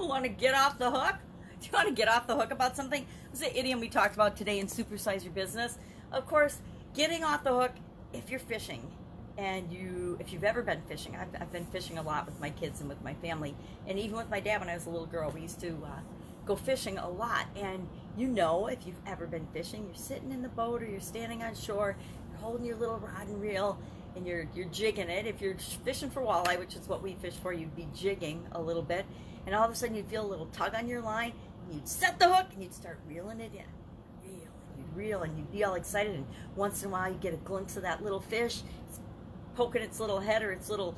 Want to get off the hook? Do you want to get off the hook about something? This is an idiom we talked about today in Supersize Your Business. Of course, getting off the hook if you're fishing, and if you've ever been fishing. I've been fishing a lot with my kids and with my family, and even with my dad when I was a little girl. We used to go fishing a lot, and if you've ever been fishing, you're sitting in the boat or you're standing on shore, you're holding your little rod and reel, and you're jigging it. If you're fishing for walleye, which is what we fish for, you'd be jigging a little bit, and all of a sudden you'd feel a little tug on your line, and you'd set the hook, and you'd start reeling it in. You'd reel, and you'd be all excited, and once in a while you get a glimpse of that little fish. It's poking its little head or its little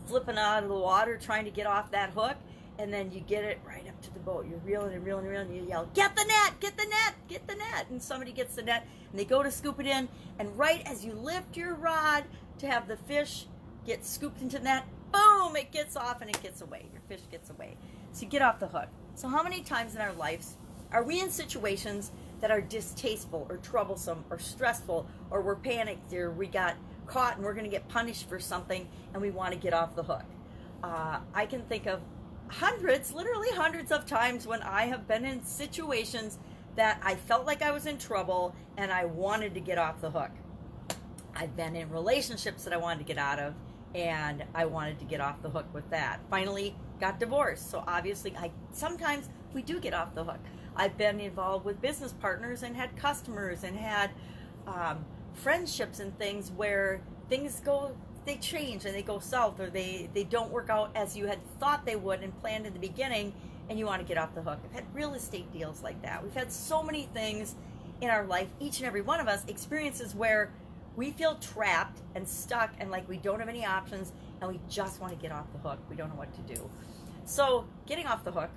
flipping out of the water trying to get off that hook, and then you get it right up to the boat. You're reeling and reeling and reeling, and you yell, "Get the net, get the net, get the net," and somebody gets the net, and they go to scoop it in, and right as you lift your rod to have the fish get scooped into the net, boom, it gets off and it gets away. Your fish gets away. So you get off the hook. So how many times in our lives are we in situations that are distasteful or troublesome or stressful, or we're panicked, or we got caught and we're going to get punished for something and we want to get off the hook? I can think of literally hundreds of times when I have been in situations that I felt like I was in trouble and I wanted to get off the hook. I've been in relationships that I wanted to get out of, and I wanted to get off the hook with that. Finally got divorced, so obviously sometimes we do get off the hook. I've been involved with business partners and had customers and had friendships and things where they change and they go south, or they don't work out as you had thought they would and planned in the beginning, and you want to get off the hook. I've had real estate deals like that. We've had so many things in our life, each and every one of us, experiences where we feel trapped and stuck and like we don't have any options, and we just want to get off the hook. We don't know what to do. So getting off the hook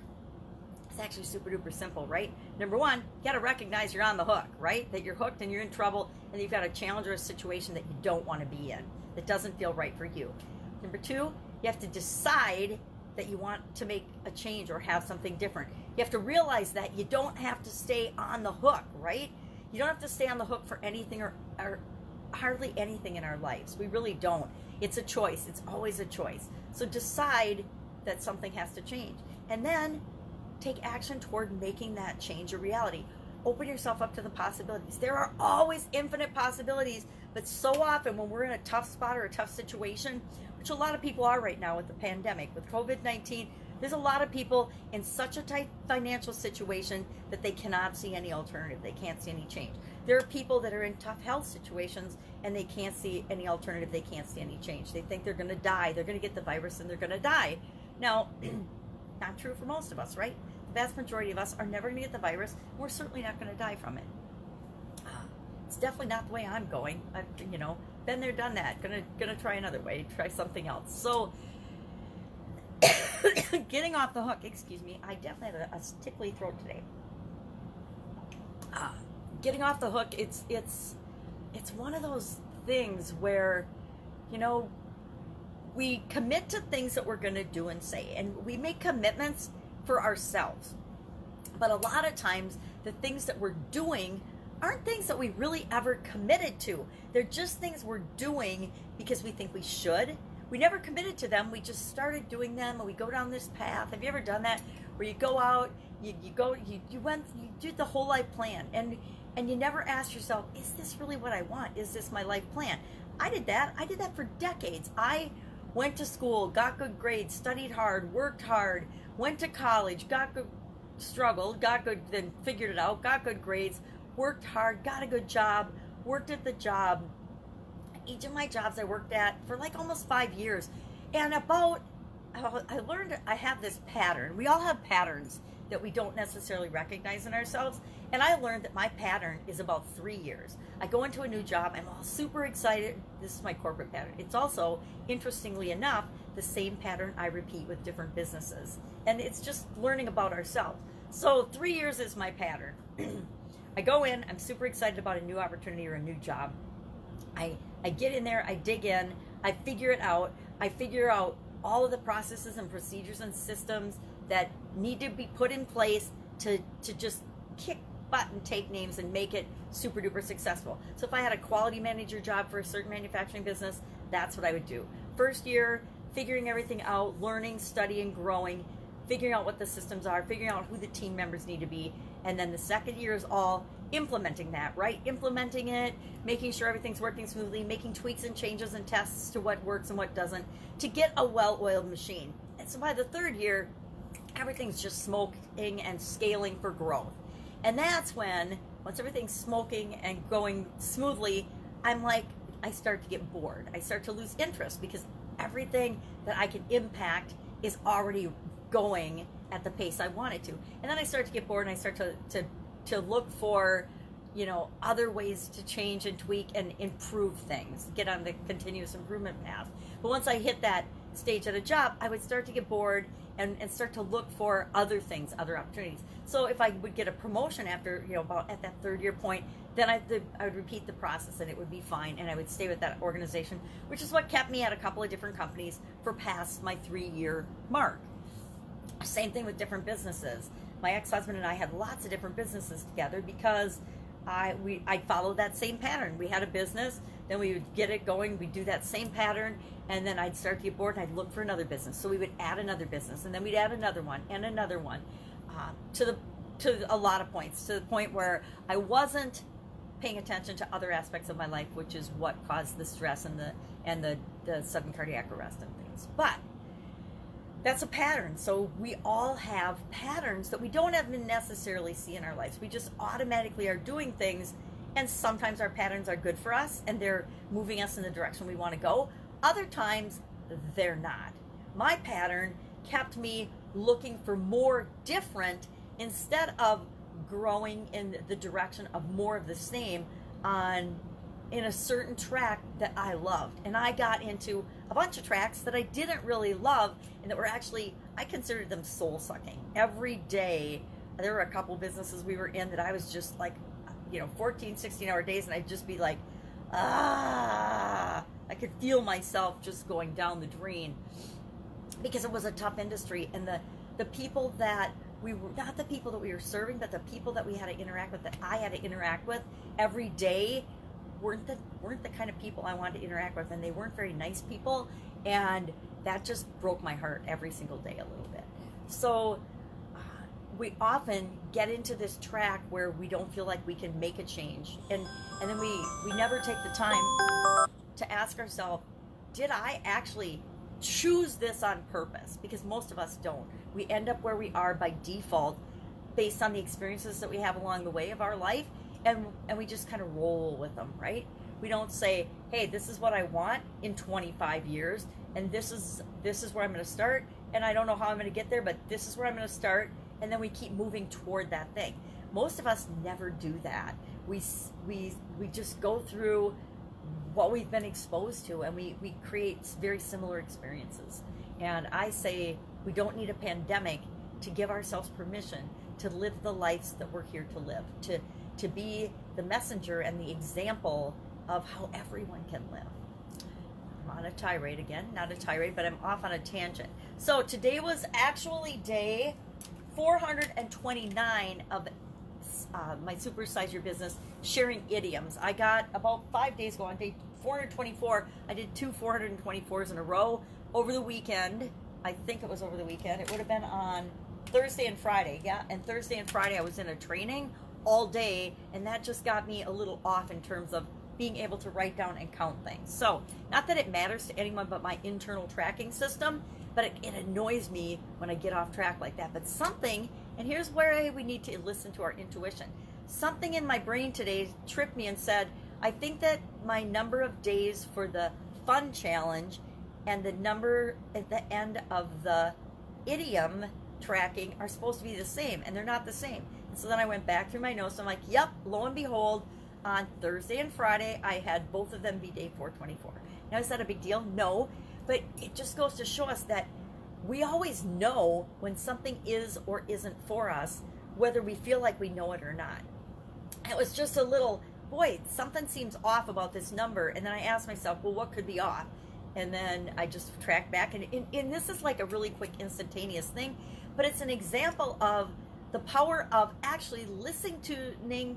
is actually super duper simple, right? Number one, you got to recognize you're on the hook, right? That you're hooked and you're in trouble, and you've got a challenge or a situation that you don't want to be in, that doesn't feel right for you. Number two, you have to decide that you want to make a change or have something different. You have to realize that you don't have to stay on the hook, right? You don't have to stay on the hook for anything or hardly anything in our lives. We really don't. It's a choice. It's always a choice. So decide that something has to change, and then take action toward making that change a reality. Open yourself up to the possibilities. There are always infinite possibilities, but so often when we're in a tough spot or a tough situation, which a lot of people are right now with the pandemic, with COVID-19, there's a lot of people in such a tight financial situation that they cannot see any alternative. They can't see any change. There are people that are in tough health situations and they can't see any alternative. They can't see any change. They think they're going to die. They're going to get the virus and they're going to die. Now, not true for most of us, right? The vast majority of us are never going to get the virus. We're certainly not going to die from it. It's definitely not the way I'm going. I've, been there, done that. Gonna try another way. Try something else. So, getting off the hook. Excuse me. I definitely have a tickly throat today. Getting off the hook. It's one of those things where, we commit to things that we're going to do and say, and we make commitments for ourselves. But a lot of times, the things that we're doing aren't things that we really ever committed to. They're just things we're doing because we think we should. We never committed to them. We just started doing them, and we go down this path. Have you ever done that? Where you go out, you do the whole life plan, and you never ask yourself, is this really what I want? Is this my life plan? I did that. I did that for decades. I went to school, got good grades, studied hard, worked hard, went to college, struggled, got good, then figured it out, got good grades, worked hard, got a good job, worked at the job. Each of my jobs I worked at for like almost 5 years. And I learned I have this pattern. We all have patterns that we don't necessarily recognize in ourselves. And I learned that my pattern is about 3 years. I go into a new job, I'm all super excited. This is my corporate pattern. It's also, interestingly enough, the same pattern I repeat with different businesses. And it's just learning about ourselves. So 3 years is my pattern. I go in, I'm super excited about a new opportunity or a new job. I get in there, I dig in, I figure it out. I figure out all of the processes and procedures and systems that need to be put in place to just kick butt and take names and make it super duper successful. So if I had a quality manager job for a certain manufacturing business, that's what I would do. First year, figuring everything out, learning, studying, growing, figuring out what the systems are, figuring out who the team members need to be. And then the second year is all implementing that, right? Implementing it, making sure everything's working smoothly, making tweaks and changes and tests to what works and what doesn't to get a well-oiled machine. And so by the third year, everything's just smoking and scaling for growth. And that's when, once everything's smoking and going smoothly, I'm like, I start to get bored. I start to lose interest because everything that I can impact is already going at the pace I want it to. And then I start to get bored and I start to look for, you know, other ways to change and tweak and improve things, get on the continuous improvement path. But once I hit that stage at a job, I would start to get bored and start to look for other things, other opportunities. So if I would get a promotion after, you know, about at that third year point, then I would repeat the process and it would be fine, and I would stay with that organization, which is what kept me at a couple of different companies for past my 3-year mark. Same thing with different businesses. My ex-husband and I had lots of different businesses together because I followed that same pattern. We had a business, then we would get it going, we'd do that same pattern, and then I'd start to get bored and I'd look for another business. So we would add another business, and then we'd add another one and another one, to a lot of points, to the point where I wasn't paying attention to other aspects of my life, which is what caused the stress and the sudden cardiac arrest and things. But that's a pattern. So we all have patterns that we don't even necessarily see in our lives. We just automatically are doing things, and sometimes our patterns are good for us and they're moving us in the direction we want to go. Other times they're not. My pattern kept me looking for more different instead of growing in the direction of more of the same in a certain track that I loved. And I got into a bunch of tracks that I didn't really love and that were actually, I considered them soul sucking. Every day, there were a couple businesses we were in that I was just like, you know, 14, 16-hour days, and I'd just be like, I could feel myself just going down the drain because it was a tough industry, and the people that we were, not the people that we were serving, but the people that we had to interact with, that I had to interact with every day, weren't the kind of people I wanted to interact with, and they weren't very nice people, and that just broke my heart every single day a little bit. So we often get into this track where we don't feel like we can make a change, and then we never take the time to ask ourselves, did I actually choose this on purpose? Because most of us don't. We end up where we are by default based on the experiences that we have along the way of our life, and we just kind of roll with them, right? We don't say, hey, this is what I want in 25 years, and this is where I'm going to start, and I don't know how I'm going to get there, but this is where I'm going to start, and then we keep moving toward that thing. Most of us never do that. We just go through what we've been exposed to, and we create very similar experiences. And I say we don't need a pandemic to give ourselves permission to live the lives that we're here to live, to be the messenger and the example of how everyone can live. I'm on a tirade again, not a tirade, but I'm off on a tangent. So today was actually day 429 of my Supersize Your Business sharing idioms. I got about 5 days ago on day 424. I did 2 424s in a row over the weekend. I think it was over the weekend. It would have been on Thursday and Friday. Yeah, and Thursday and Friday I was in a training all day, and that just got me a little off in terms of being able to write down and count things. So, not that it matters to anyone but my internal tracking system, but it annoys me when I get off track like that. But something, and here's where we need to listen to our intuition. Something in my brain today tripped me and said, I think that my number of days for the fun challenge and the number at the end of the idiom tracking are supposed to be the same, and they're not the same. And so then I went back through my notes, and I'm like, yep, lo and behold, on Thursday and Friday, I had both of them be day 424. Now, is that a big deal? No, but it just goes to show us that we always know when something is or isn't for us, whether we feel like we know it or not. It was just a little, boy, something seems off about this number, and then I asked myself, well, what could be off? And then I just tracked back, and this is like a really quick instantaneous thing, but it's an example of the power of actually listening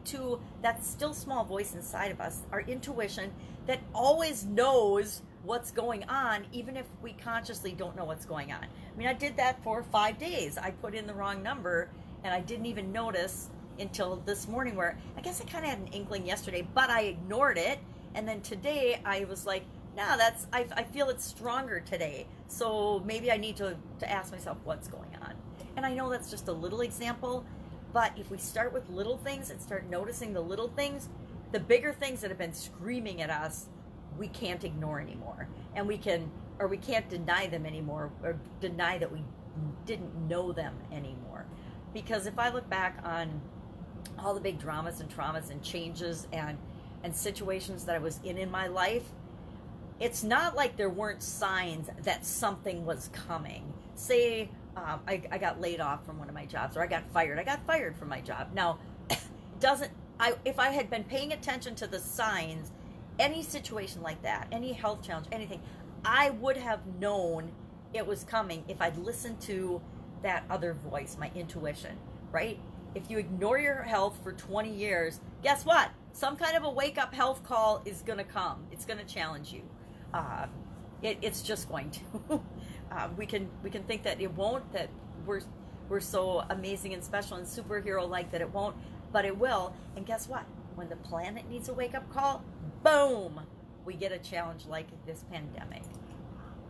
to that still small voice inside of us, our intuition, that always knows what's going on, even if we consciously don't know what's going on. I mean, I did that for 5 days. I put in the wrong number, and I didn't even notice until this morning, where I guess I kind of had an inkling yesterday, but I ignored it. And then today I was like, no, I feel it's stronger today. So maybe I need to ask myself what's going on. And I know that's just a little example, but if we start with little things and start noticing the little things, the bigger things that have been screaming at us, we can't ignore anymore. And we can't deny them anymore, or deny that we didn't know them anymore. Because if I look back on all the big dramas and traumas and changes and situations that I was in my life, it's not like there weren't signs that something was coming. Say I got laid off from one of my jobs, or I got fired from my job. Now, if I had been paying attention to the signs, any situation like that, any health challenge, anything, I would have known it was coming if I'd listened to that other voice, my intuition, right? If you ignore your health for 20 years, guess what? Some kind of a wake-up health call is going to come. It's going to challenge you. It's just going to. We can think that it won't, that we're so amazing and special and superhero-like that it won't, but it will. And guess what? When the planet needs a wake-up call, boom, we get a challenge like this pandemic.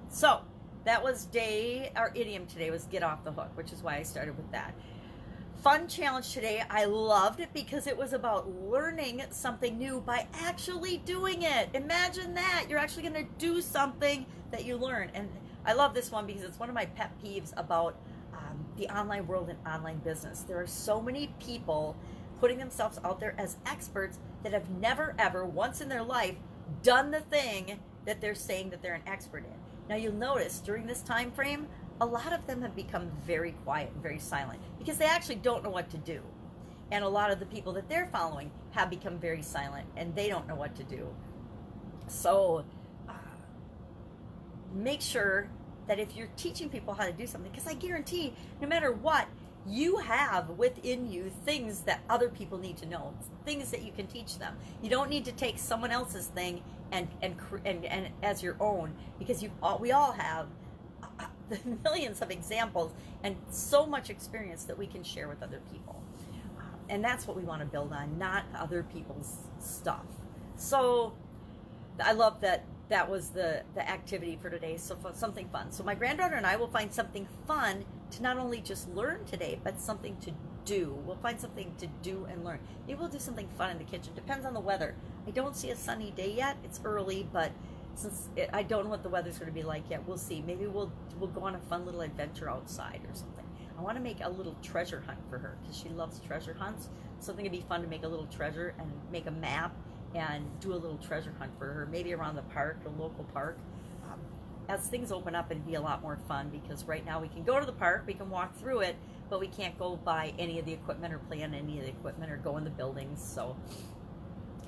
So that was our idiom today was get off the hook, which is why I started with that. Fun challenge today. I loved it because it was about learning something new by actually doing it. Imagine that. You're actually going to do something that you learn. And I love this one because it's one of my pet peeves about the online world and online business. There are so many people putting themselves out there as experts that have never, ever, once in their life, done the thing that they're saying that they're an expert in. Now, you'll notice during this time frame, a lot of them have become very quiet and very silent because they actually don't know what to do. And a lot of the people that they're following have become very silent and they don't know what to do. So make sure that if you're teaching people how to do something, because I guarantee no matter what, you have within you things that other people need to know, things that you can teach them. You don't need to take someone else's thing and as your own, because we all have millions of examples and so much experience that we can share with other people. And that's what we want to build on, not other people's stuff. So I love that was the activity for today. So something fun. So my granddaughter and I will find something fun to not only just learn today, but something to do. We'll find something to do and learn. Maybe we'll do something fun in the kitchen. Depends on the weather. I don't see a sunny day yet. It's early, but since I don't know what the weather's going to be like yet, we'll see. Maybe we'll go on a fun little adventure outside or something. I want to make a little treasure hunt for her because she loves treasure hunts. Something would be fun to make a little treasure and make a map and do a little treasure hunt for her, maybe around the park, the local park. As things open up, it'd be a lot more fun because right now we can go to the park, we can walk through it, but we can't go buy any of the equipment or play on any of the equipment or go in the buildings. So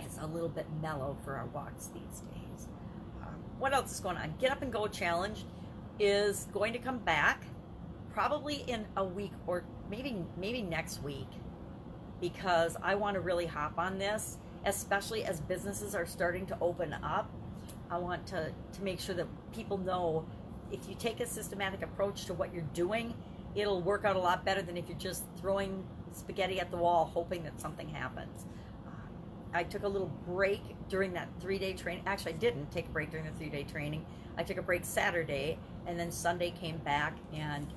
it's a little bit mellow for our walks these days. What else is going on? Get Up and Go Challenge is going to come back probably in a week or maybe next week, because I want to really hop on this, especially as businesses are starting to open up. I want to make sure that people know if you take a systematic approach to what you're doing, it'll work out a lot better than if you're just throwing spaghetti at the wall hoping that something happens. I took a little break during that 3-day training. Actually, I didn't take a break during the 3-day training. I took a break Saturday, and then Sunday came back and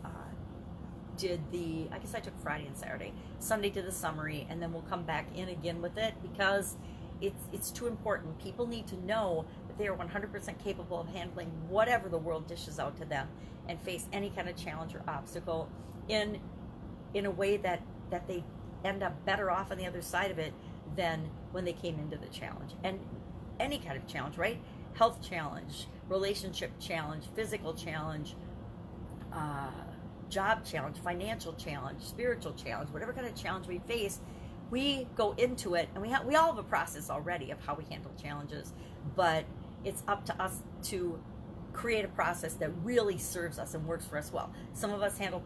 I guess I took Friday and Saturday. Sunday did the summary, and then we'll come back in again with it because it's too important. People need to know that they are 100% capable of handling whatever the world dishes out to them and face any kind of challenge or obstacle in a way that they end up better off on the other side of it than when they came into the challenge. And any kind of challenge, right? Health challenge, relationship challenge, physical challenge, job challenge, financial challenge, spiritual challenge, whatever kind of challenge we face, we go into it, and we all have a process already of how we handle challenges, but it's up to us to create a process that really serves us and works for us well. Some of us handle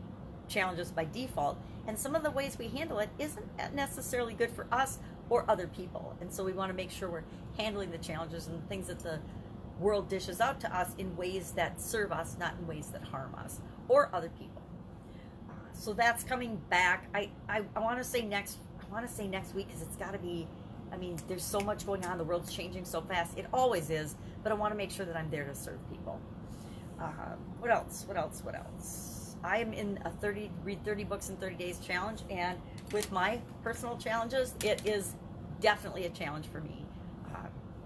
challenges by default, and some of the ways we handle it isn't necessarily good for us or other people, and so we want to make sure we're handling the challenges and things that world dishes out to us in ways that serve us, not in ways that harm us or other people. So that's coming back. I want to say next week, because it's got to be, I mean, there's so much going on. The world's changing so fast. It always is, but I want to make sure that I'm there to serve people. What else? I am in a read 30 books in 30 days challenge, and with my personal challenges, it is definitely a challenge for me,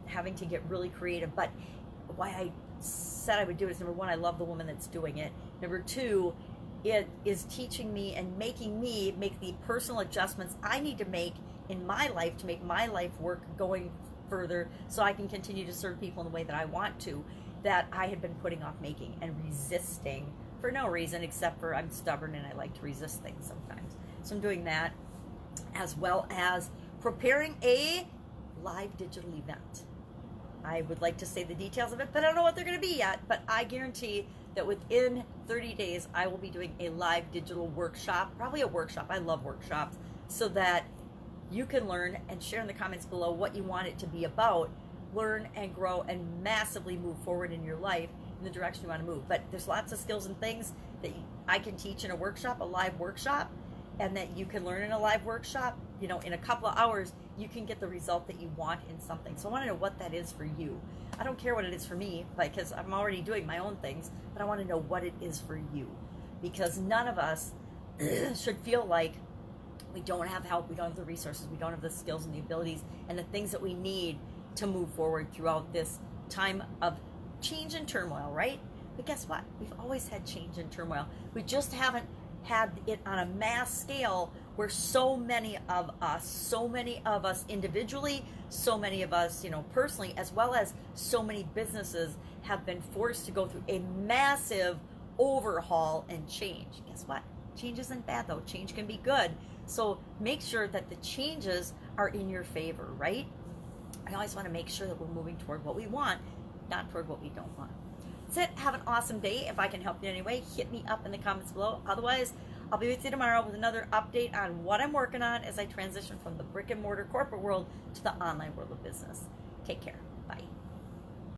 having to get really creative. But why I said I would do it is, number one, I love the woman that's doing it. Number two, it is teaching me and making me make the personal adjustments I need to make in my life to make my life work going further, so I can continue to serve people in the way that I want to, that I had been putting off making and resisting for no reason except for I'm stubborn and I like to resist things sometimes. So I'm doing that, as well as preparing a live digital event. I would like to say the details of it, but I don't know what they're going to be yet. But I guarantee that within 30 days, I will be doing a live digital workshop, probably a workshop. I love workshops, so that you can learn and share in the comments below what you want it to be about. Learn and grow and massively move forward in your life in the direction you want to move. But there's lots of skills and things that I can teach in a workshop, a live workshop, and that you can learn in a live workshop. You know, in a couple of hours, you can get the result that you want in something. So I want to know what that is for you. I don't care what it is for me, because I'm already doing my own things, but I want to know what it is for you, because none of us should feel like we don't have help, we don't have the resources, we don't have the skills and the abilities and the things that we need to move forward throughout this time of change and turmoil, right? But guess what? We've always had change and turmoil. We just haven't had it on a mass scale where so many of us individually, so many of us, you know, personally, as well as so many businesses have been forced to go through a massive overhaul and change. Guess what? Change isn't bad though. Change can be good. So make sure that the changes are in your favor, right? I always want to make sure that we're moving toward what we want, not toward what we don't want. That's it. Have an awesome day. If I can help you in any way, hit me up in the comments below. Otherwise, I'll be with you tomorrow with another update on what I'm working on as I transition from the brick and mortar corporate world to the online world of business. Take care. Bye.